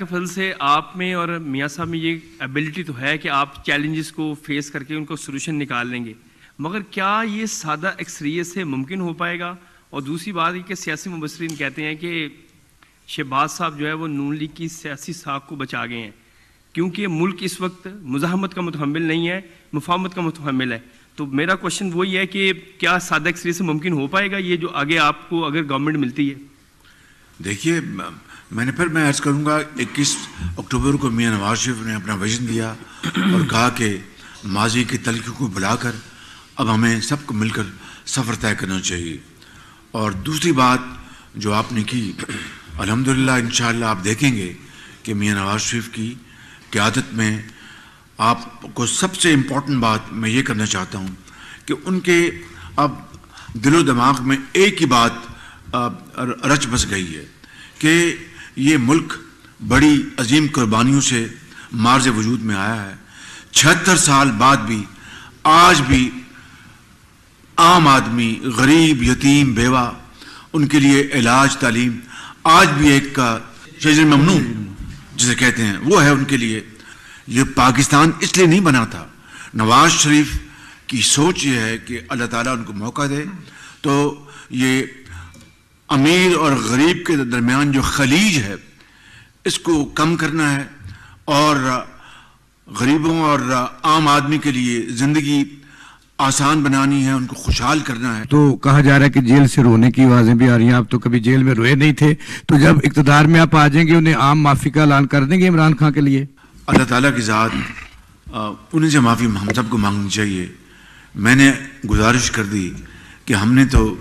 کے فضل سے آپ میں اور میاں صاحب میں یہ ایبلٹی تو ہے کہ آپ چیلنجز کو فیس کر کے ان کو سلوشن نکال لیں گے، مگر کیا یہ سادہ اکثریت سے ممکن ہو پائے گا؟ اور دوسری بات یہ کہ سیاسی مبصرین کہتے ہیں کہ شہباز صاحب جو ہے وہ نون لیگ کی سیاسی ساکھ کو بچا گئے ہیں، کیونکہ ملک اس وقت مزاحمت کا متحمل نہیں ہے، مفاہمت کا متحمل ہے۔ تو میرا کوشچن وہی ہے کہ کیا سادہ اکثریت سے ممکن ہو پائے گا یہ جو آگے آپ کو اگر گورنمنٹ ملتی ہے؟ دیکھیے، میں عرض کروں گا 21 اکتوبر کو میاں نواز شریف نے اپنا ویژن دیا اور کہا کہ ماضی کی تلخیوں کو بھلا کر اب ہمیں سب کو مل کر سفر طے کرنا چاہیے۔ اور دوسری بات جو آپ نے کی، الحمدللہ انشاءاللہ آپ دیکھیں گے کہ میاں نواز شریف کی قیادت میں آپ کو سب سے امپورٹنٹ بات میں یہ کرنا چاہتا ہوں کہ ان کے اب دل و دماغ میں ایک ہی بات رچ بس گئی ہے کہ یہ ملک بڑی عظیم قربانیوں سے مارز وجود میں آیا ہے۔ 76 سال بعد بھی آج بھی عام آدمی، غریب، یتیم، بیوہ، ان کے لیے علاج، تعلیم آج بھی ایک کا شجر ممنوع جسے کہتے ہیں وہ ہے ان کے لیے۔ یہ پاکستان اس لیے نہیں بنا تھا۔ نواز شریف کی سوچ یہ ہے کہ اللہ تعالیٰ ان کو موقع دے تو یہ امیر اور غریب کے درمیان جو خلیج ہے اس کو کم کرنا ہے اور غریبوں اور عام آدمی کے لیے زندگی آسان بنانی ہے، ان کو خوشحال کرنا ہے۔ تو کہا جا رہا ہے کہ جیل سے رونے کی آوازیں بھی آ رہی ہیں، آپ تو کبھی جیل میں روئے نہیں تھے، تو جب اقتدار میں آپ آ جائیں گے انہیں عام معافی کا اعلان کر دیں گے عمران خان کے لیے؟ اللہ تعالیٰ کی ذات انہیں سے معافی ہم سب کو مانگنی چاہیے۔ میں نے گزارش کر دی کہ ہم نے تو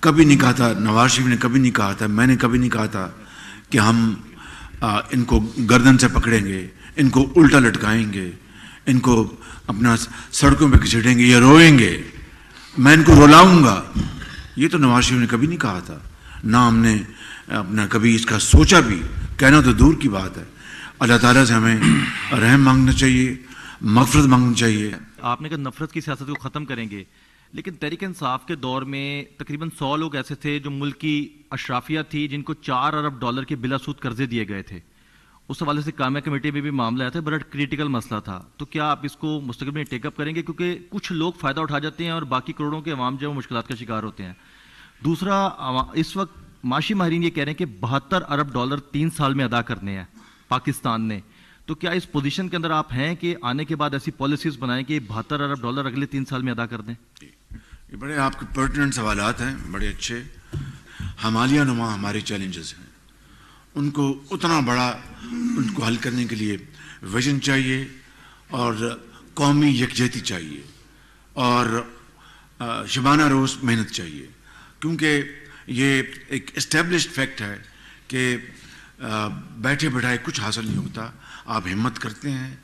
کبھی نہیں کہا تھا، نواز شریف نے کبھی نہیں کہا تھا، میں نے کبھی نہیں کہا تھا کہ ہم ان کو گردن سے پکڑیں گے، ان کو الٹا لٹکائیں گے، ان کو اپنا سڑکوں پہ گھسیٹیں گے یا روئیں گے، میں ان کو رلاؤں گا۔ یہ تو نواز شریف نے کبھی نہیں کہا تھا، نہ ہم نے اپنا کبھی اس کا سوچا بھی، کہنا تو دور کی بات ہے۔ اللہ تعالیٰ سے ہمیں رحم مانگنا چاہیے، مغفرت مانگنی چاہیے۔ آپ نے کہا نفرت کی سیاست کو ختم کریں گے، لیکن تحریک انصاف کے دور میں تقریباً 100 لوگ ایسے تھے جو ملک کی اشرافیہ تھی جن کو $4 ارب کے بلا سود قرضے دیے گئے تھے۔ اس حوالے سے قائمہ کمیٹی میں بھی معاملہ آیا تھا، بڑا کریٹیکل مسئلہ تھا۔ تو کیا آپ اس کو مستقبل میں ٹیک اپ کریں گے؟ کیونکہ کچھ لوگ فائدہ اٹھا جاتے ہیں اور باقی کروڑوں کے عوام جو ہے مشکلات کا شکار ہوتے ہیں۔ دوسرا، اس وقت معاشی ماہرین یہ کہہ رہے ہیں کہ $72 ارب 3 سال میں ادا کرنے ہیں پاکستان نے۔ تو کیا اس پوزیشن کے اندر آپ ہیں کہ آنے کے بعد ایسی پالیسیز بنائیں کہ $72 ارب اگلے 3 سال میں ادا کر دیں؟ یہ بڑے آپ کے پرٹیننٹ سوالات ہیں، بڑے اچھے۔ ہمالیہ نما ہمارے چیلنجز ہیں، ان کو اتنا بڑا ان کو حل کرنے کے لیے ویژن چاہیے اور قومی یکجہتی چاہیے اور شبانہ روز محنت چاہیے، کیونکہ یہ ایک اسٹیبلشڈ فیکٹ ہے کہ بیٹھے بیٹھائے کچھ حاصل نہیں ہوتا۔ آپ ہمت کرتے ہیں،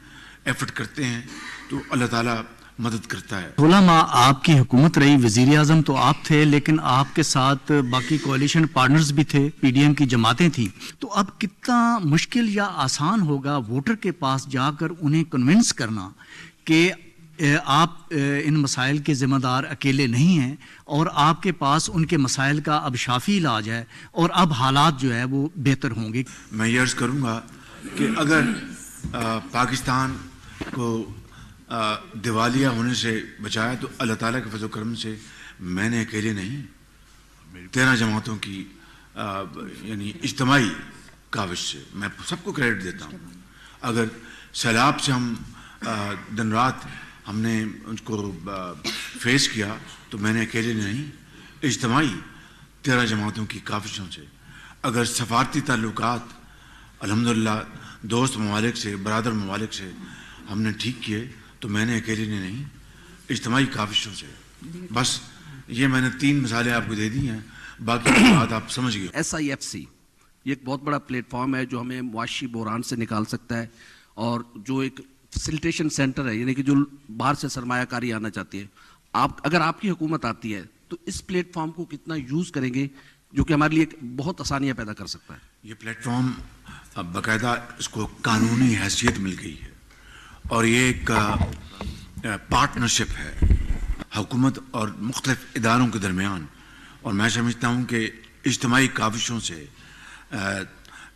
ایفرٹ کرتے ہیں تو اللہ تعالیٰ مدد کرتا ہے۔ 16 ماہ آپ کی حکومت رہی، وزیر اعظم تو آپ تھے، لیکن آپ کے ساتھ باقی کوalition پارٹنرز بھی تھے، پی ڈی ایم کی جماعتیں تھیں۔ تو اب کتنا مشکل یا آسان ہوگا ووٹر کے پاس جا کر انہیں کنونس کرنا کہ آپ ان مسائل کے ذمہ دار اکیلے نہیں ہیں اور آپ کے پاس ان کے مسائل کا اب شافی علاج ہے اور اب حالات جو ہے وہ بہتر ہوں گے؟ میں یہ عرض کروں گا کہ اگر پاکستان کو دیوالیہ ہونے سے بچایا تو اللہ تعالیٰ کے فضل و کرم سے میں نے اکیلے نہیں، 13 جماعتوں کی یعنی اجتماعی کاوش سے میں سب کو کریڈٹ دیتا ہوں۔ اگر سیلاب سے ہم دن رات ہم نے ان کو فیس کیا تو میں نے اکیلے نہیں، اجتماعی 13 جماعتوں کی کاوشوں سے۔ اگر سفارتی تعلقات الحمدللہ دوست ممالک سے، برادر ممالک سے ہم نے ٹھیک کیے تو میں نے اکیلے نے نہیں، اجتماعی کاوشوں سے۔ بس یہ میں نے 3 مثالیں آپ کو دے دی ہیں، باقی بات آپ سمجھ گئے۔ SIFC یہ ایک بہت بڑا پلیٹ فارم ہے جو ہمیں معاشی بحران سے نکال سکتا ہے اور جو ایک فیسیلیٹیشن سینٹر ہے، یعنی کہ جو باہر سے سرمایہ کاری آنا چاہتی ہے، اگر آپ کی حکومت آتی ہے تو اس پلیٹ فارم کو کتنا یوز کریں گے جو کہ ہمارے لیے بہت آسانیاں پیدا کر سکتا ہے؟ یہ پلیٹ فارم باقاعدہ اس کو قانونی حیثیت مل گئی ہے اور یہ ایک پارٹنرشپ ہے حکومت اور مختلف اداروں کے درمیان، اور میں سمجھتا ہوں کہ اجتماعی کاوشوں سے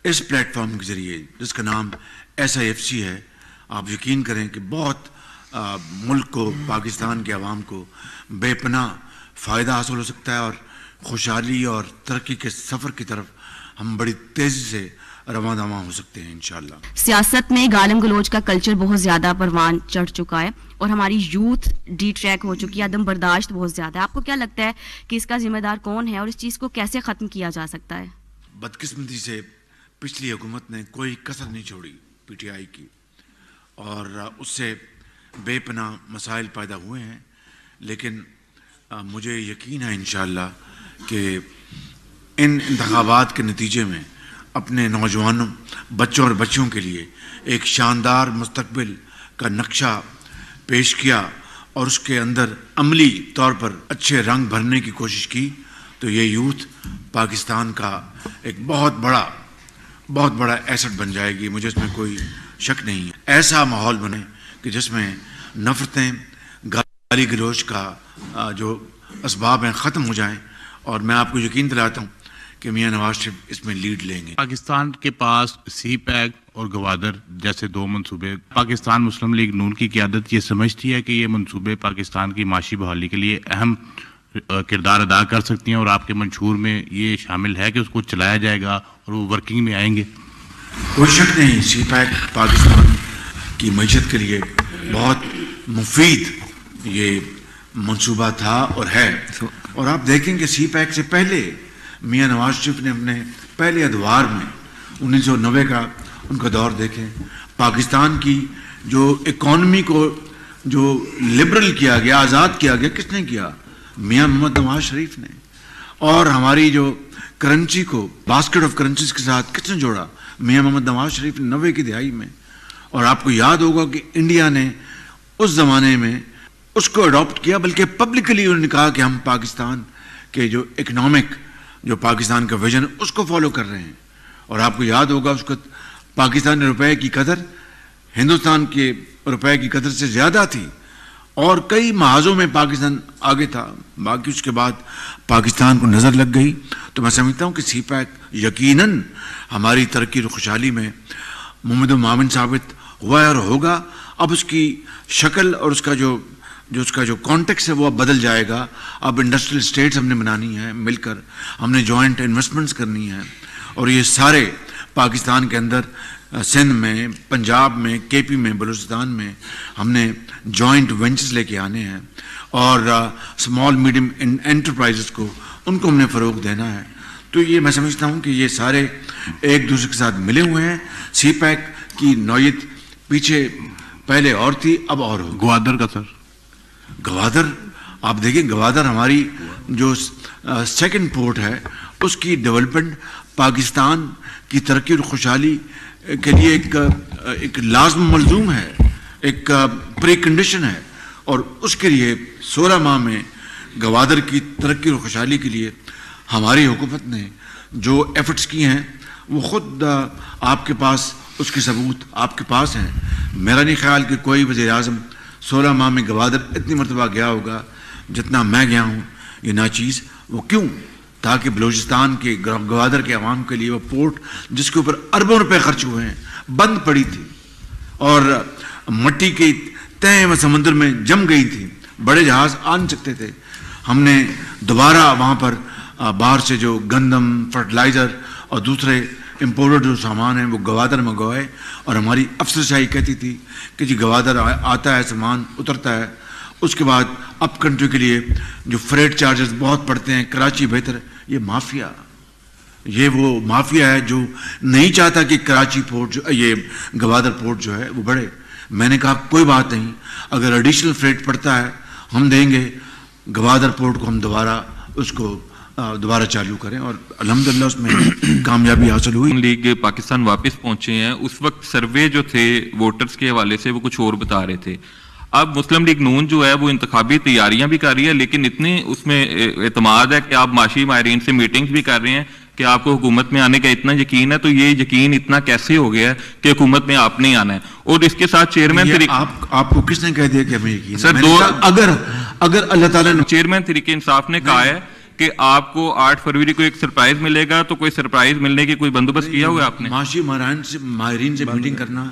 اس پلیٹ فارم کے ذریعے جس کا نام SIFC ہے، آپ یقین کریں کہ بہت ملک کو، پاکستان کے عوام کو بے پناہ فائدہ حاصل ہو سکتا ہے، اور خوشحالی اور ترقی کے سفر کی طرف ہم بڑی تیزی سے رواں دواں ہو سکتے ہیں انشاءاللہ۔ سیاست میں گالم گلوچ کا کلچر بہت زیادہ پروان چڑھ چکا ہے اور ہماری یوتھ ڈی ٹریک ہو چکی ہے، عدم برداشت بہت زیادہ ہے۔ آپ کو کیا لگتا ہے کہ اس کا ذمہ دار کون ہے اور اس چیز کو کیسے ختم کیا جا سکتا ہے؟ بدقسمتی سے پچھلی حکومت نے کوئی کسر نہیں چھوڑی PTI کی، اور اس سے بے پناہ مسائل پیدا ہوئے ہیں، لیکن مجھے یقین ہے انشاءاللہ کہ ان انتخابات کے نتیجے میں اپنے نوجوانوں، بچوں اور بچیوں کے لیے ایک شاندار مستقبل کا نقشہ پیش کیا اور اس کے اندر عملی طور پر اچھے رنگ بھرنے کی کوشش کی، تو یہ یوتھ پاکستان کا ایک بہت بڑا ایسٹ بن جائے گی، مجھے اس میں کوئی شک نہیں ہے۔ ایسا ماحول بنے کہ جس میں نفرتیں، گالی گلوچ کا جو اسباب ہیں ختم ہو جائیں، اور میں آپ کو یقین دلاتا ہوں کہ میاں نواز شریف اس میں لیڈ لیں گے۔ پاکستان کے پاس CPAC اور گوادر جیسے دو منصوبے، پاکستان مسلم لیگ نون کی قیادت یہ سمجھتی ہے کہ یہ منصوبے پاکستان کی معاشی بحالی کے لیے اہم کردار ادا کر سکتی ہیں، اور آپ کے منشور میں یہ شامل ہے کہ اس کو چلایا جائے گا اور وہ ورکنگ میں آئیں گے؟ کوئی شک نہیں، CPAC پاکستان کی معیشت کے لیے بہت مفید یہ منصوبہ تھا اور ہے، اور آپ دیکھیں کہ CPAC سے پہلے میاں نواز شریف نے اپنے پہلے ادوار میں 1990 کا ان کا دور دیکھیں، پاکستان کی جو اکانومی کو جو لبرل کیا گیا، آزاد کیا گیا، کس نے کیا؟ میاں محمد نواز شریف نے۔ اور ہماری جو کرنسی کو باسکٹ آف کرنسیز کے ساتھ کس نے جوڑا؟ میاں محمد نواز شریف نے 90 کی دہائی میں۔ اور آپ کو یاد ہوگا کہ انڈیا نے اس زمانے میں اس کو اڈاپٹ کیا، بلکہ پبلکلی انہوں نے کہا کہ ہم پاکستان کے جو اکنامک جو پاکستان کا ویژن اس کو فالو کر رہے ہیں۔ اور آپ کو یاد ہوگا اس کو پاکستانی روپے کی قدر ہندوستان کے روپے کی قدر سے زیادہ تھی، اور کئی محاذوں میں پاکستان آگے تھا، باقی اس کے بعد پاکستان کو نظر لگ گئی۔ تو میں سمجھتا ہوں کہ CPAC یقیناً ہماری ترقی اور خوشحالی میں محمد معاون ثابت ہوا ہے اور ہوگا۔ اب اس کی شکل اور اس کا جو کانٹیکس ہے وہ اب بدل جائے گا۔ اب انڈسٹریل اسٹیٹس ہم نے بنانی ہے، مل کر ہم نے جوائنٹ انویسٹمنٹس کرنی ہے، اور یہ سارے پاکستان کے اندر سندھ میں، پنجاب میں، KP میں، بلوچستان میں ہم نے جوائنٹ وینچرز لے کے آنے ہیں، اور اسمال میڈیم انٹرپرائزز کو ان کو ہم نے فروغ دینا ہے۔ تو یہ میں سمجھتا ہوں کہ یہ سارے ایک دوسرے کے ساتھ ملے ہوئے ہیں۔ CPAC کی نوعیت پیچھے پہلے اور تھی، اب اور ہو۔ گوادر کا سر، گوادر آپ دیکھیں، گوادر ہماری جو سیکنڈ پورٹ ہے، اس کی ڈیولپمنٹ پاکستان کی ترقی اور خوشحالی کے لیے ایک لازم ملزوم ہے، ایک پری کنڈیشن ہے، اور اس کے لیے 16 ماہ میں گوادر کی ترقی اور خوشحالی کے لیے ہماری حکومت نے جو ایفرٹس کیے ہیں وہ خود آپ کے پاس اس کے ثبوت آپ کے پاس ہیں۔ میرا نہیں خیال کہ کوئی وزیر اعظم 16 ماہ میں گوادر اتنی مرتبہ گیا ہوگا جتنا میں گیا ہوں۔ یہ ناچیز وہ کیوں؟ تاکہ بلوچستان کے گوادر کے عوام کے لیے وہ پورٹ جس کے اوپر اربوں روپے خرچ ہوئے ہیں بند پڑی تھی، اور مٹی کی تہیں و سمندر میں جم گئی تھی، بڑے جہاز آ نہیں سکتے تھے۔ ہم نے دوبارہ وہاں پر باہر سے جو گندم، فرٹیلائزر اور دوسرے امپورٹڈ جو سامان ہیں وہ گوادر منگوائے، اور ہماری افسرشاہی کہتی تھی کہ جی گوادر آتا ہے، سامان اترتا ہے، اس کے بعد اپ کنٹری کے لیے جو فریٹ چارجز بہت پڑتے ہیں، کراچی بہتر۔ یہ مافیا، یہ وہ مافیا ہے جو نہیں چاہتا کہ کراچی پورٹ جو یہ گوادر پورٹ جو ہے وہ بڑھے۔ میں نے کہا کوئی بات نہیں، اگر ایڈیشنل فریٹ پڑتا ہے ہم دیں گے، گوادر پورٹ کو ہم دوبارہ چالو کریں، اور الحمدللہ اس میں کامیابی حاصل ہوئی۔ لیگ پاکستان واپس پہنچے ہیں، اس وقت سروے جو تھے ووٹرز کے حوالے سے وہ کچھ اور بتا رہے تھے۔ اب مسلم لیگ نون جو ہے وہ انتخابی تیاریاں بھی کر رہی ہے، لیکن اتنی اس میں اعتماد ہے کہ آپ معاشی ماہرین سے میٹنگز بھی کر رہے ہیں کہ آپ کو حکومت میں آنے کا اتنا یقین ہے۔ تو یہ یقین اتنا کیسے ہو گیا ہے کہ حکومت میں آپ نہیں آنا ہے؟ اور اس کے ساتھ چیئرمین آپ کو کس نے کہہ دیا کہ ہمیں یقین ہے؟ سر اگر اللہ تعالیٰ نے چیئرمین طریقہ انصاف نے کہا ہے کہ آپ کو 8 فروری کو ایک سرپرائز ملے گا, تو کوئی سرپرائز ملنے کی کوئی بندوبست کیا ہوا ہے آپ نے؟ معاشی ماہرین سے میٹنگ کرنا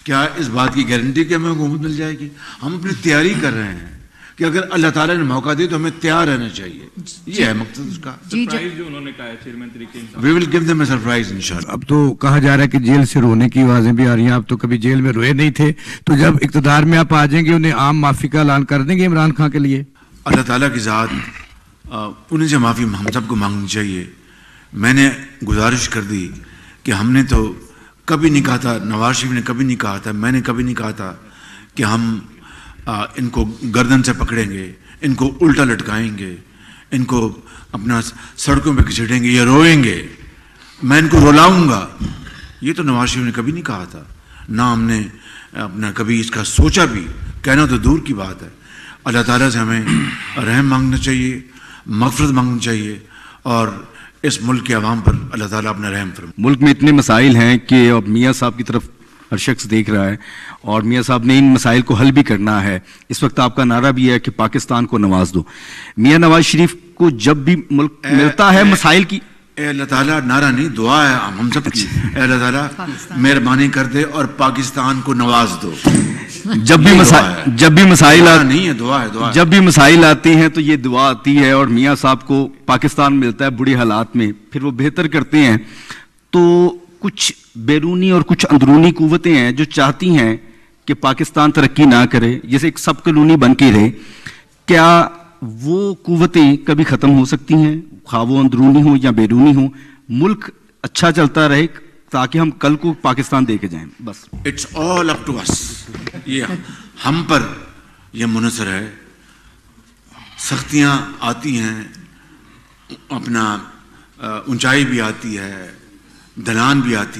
کیا اس بات کی گارنٹی کہ ہمیں حکومت مل جائے گی؟ ہم اپنی تیاری کر رہے ہیں کہ اگر اللہ تعالیٰ نے موقع دے تو ہمیں تیار رہنا چاہیے. یہ ہے مقصد اس کا. سرپرائز جو انہوں نے کہا ہے چیئرمین طریقے سے, We will give them a surprise انشاءاللہ. اب تو کہا جا رہا ہے کہ جیل سے رونے کی آوازیں بھی آ رہی ہیں. آپ تو کبھی جیل میں روئے نہیں تھے, تو جب اقتدار میں آپ آ جائیں گے انہیں عام معافی کا اعلان کر دیں گے عمران خان کے لیے؟ اللہ تعالیٰ کی ذات انہیں سے معافی ہم سب کو مانگنی چاہیے. میں نے گزارش کر دی کہ ہم نے تو کبھی نہیں کہا تھا, نواز شریف نے کبھی نہیں کہا تھا, میں نے کبھی نہیں کہا تھا کہ ہم ان کو گردن سے پکڑیں گے, ان کو الٹا لٹکائیں گے, ان کو اپنا سڑکوں پہ گھسیٹیں گے یا روئیں گے, میں ان کو رلاؤں گا. یہ تو نواز شریف نے کبھی نہیں کہا تھا, نہ ہم نے اپنا کبھی اس کا سوچا بھی, کہنا تو دور کی بات ہے. اللہ تعالیٰ سے ہمیں رحم مانگنا چاہیے, مغفرت مانگنی چاہیے, اور اس ملک کے عوام پر اللہ تعالیٰ اپنا رحم فرمائے. ملک میں اتنے مسائل ہیں کہ اب میاں صاحب کی طرف ہر شخص دیکھ رہا ہے, اور میاں صاحب نے ان مسائل کو حل بھی کرنا ہے. اس وقت آپ کا نعرہ بھی ہے کہ پاکستان کو نواز دو. میاں نواز شریف کو جب بھی ملک ملتا ہے مسائل کی, اے اللہ تعالیٰ, نعرہ نہیں دعا ہے ہم سب کی, اے اللہ تعالیٰ مہربانی کر دے اور پاکستان کو نواز دو. جب بھی مسائل نہیں ہے, دعا ہے, دعا. جب بھی مسائل آتے ہیں تو یہ دعا آتی ہے, اور میاں صاحب کو پاکستان ملتا ہے بری حالات میں, پھر وہ بہتر کرتے ہیں. تو کچھ بیرونی اور کچھ اندرونی قوتیں ہیں جو چاہتی ہیں کہ پاکستان ترقی نہ کرے, جیسے ایک سب کلونی بن کے رہے. کیا وہ قوتیں کبھی ختم ہو سکتی ہیں, خواہ وہ اندرونی ہوں یا بیرونی ہوں, ملک اچھا چلتا رہے تاکہ ہم کل کو پاکستان دے کے جائیں؟ بس اٹس آل اپ ٹو اس. یہ ہم پر یہ منحصر ہے. سختیاں آتی ہیں, اپنا اونچائی بھی آتی ہے, ڈھلان بھی آتی